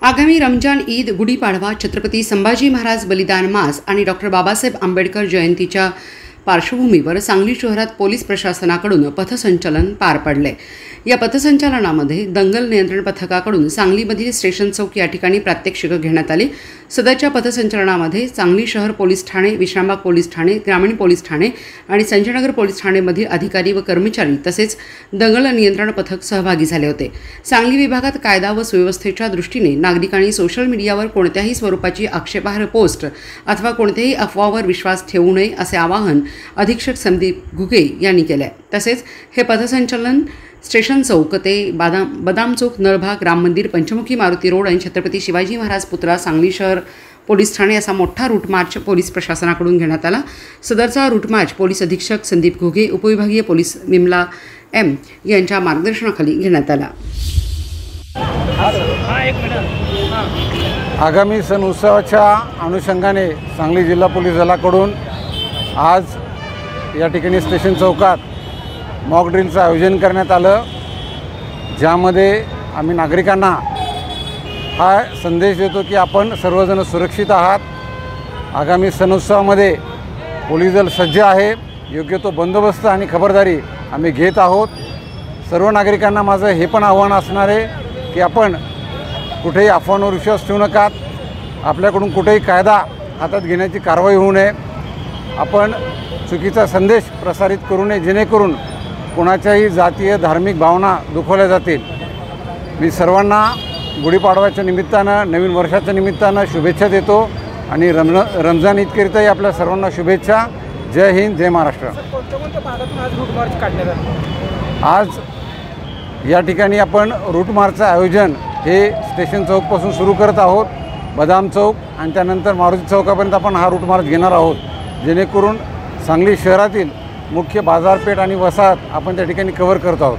आगामी रमजान ईद, गुढीपाडवा, छत्रपती संभाजी महाराज बलिदान मास आणि डॉक्टर बाबासाहेब आंबेडकर जयंतीच्या पार्श्वभूमीवर सांगली शहरात पोलीस प्रशासनाकडून पथसंचलन पार पडले। या पथसंचलनामध्ये दंगल नियंत्रण पथकाकडून सांगलीमधील स्टेशन चौक या ठिकाणी प्रात्यक्षिक घेण्यात आली। सदरच्या पथसंचलनामध्ये सांगली शहर पोलीस ठाणे, विश्रामबाग पोलीस ठाणे, ग्रामीण पोलीस ठाणे आणि संजयनगर पोलीस ठाणेमधील अधिकारी व कर्मचारी तसेच दंगल नियंत्रण पथक सहभागी झाले होते। सांगली विभागात कायदा व सुव्यवस्थेच्या दृष्टीने नागरिकांनी सोशल मीडियावर कोणत्याही स्वरूपाची आक्षेपार्ह पोस्ट अथवा कोणत्याही अफवावर विश्वास ठेवू नये असे आवाहन अधीक्षक संदीप घुगे यांनी केले। तसेच हे पथसंचलन स्टेशन चौक ते बदाम चौक, नळभाग, राम मंदिर, पंचमुखी मारुती रोड आणि छत्रपती शिवाजी महाराज पुतळा सांगली शहर पोलीस ठाणे असा मोठा रूट मार्च पोलीस प्रशासनाकडून घेण्यात आला। सदरचा रूट मार्च पोलीस अधीक्षक संदीप घुगे, उपविभागीय पोलीस विमला एम यांच्या मार्गदर्शनाखाली घेण्यात आला। आगामी सण उत्सवाच्या अनुषंगाने सांगली जिल्हा पोलीस दलाकडून आज या ठिकाणी स्टेशन चौकात मॉक ड्रिलचं आयोजन करण्यात आलं, ज्यामध्ये आम्ही नागरिकांना हा संदेश देतो की आपण सर्वजण सुरक्षित आहात। आगामी सण उत्सवामध्ये पोलीस दल सज्ज आहे, योग्य तो बंदोबस्त आणि खबरदारी आम्ही घेत आहोत। सर्व नागरिकांना माझं हे पण आव्हान असणार आहे की आपण कुठेही अफवांवर विश्वास ठेवू नका, आपल्याकडून कुठेही कायदा हातात घेण्याची कारवाई होऊ नये, आपण चुकीचा संदेश प्रसारित करू नये जेणेकरून कोणाच्याही जातीय धार्मिक भावना दुखावल्या जातील। मी सर्वांना गुढीपाडव्याच्या निमित्तानं, नवीन वर्षाच्या निमित्तानं शुभेच्छा देतो आणि रमजान ईदकरिताही आपल्या सर्वांना शुभेच्छा। जय हिंद, जय महाराष्ट्र। आज या ठिकाणी आपण रूट मार्चचं आयोजन हे स्टेशन चौकपासून सुरू करत आहोत, बदाम चौक आणि त्यानंतर मारुती चौकापर्यंत आपण हा रूट मार्च घेणार आहोत, जेणेकरून सांगली शहरातील मुख्य बाजारपेठ आणि वसाहत आपण त्या ठिकाणी कव्हर करत आहोत।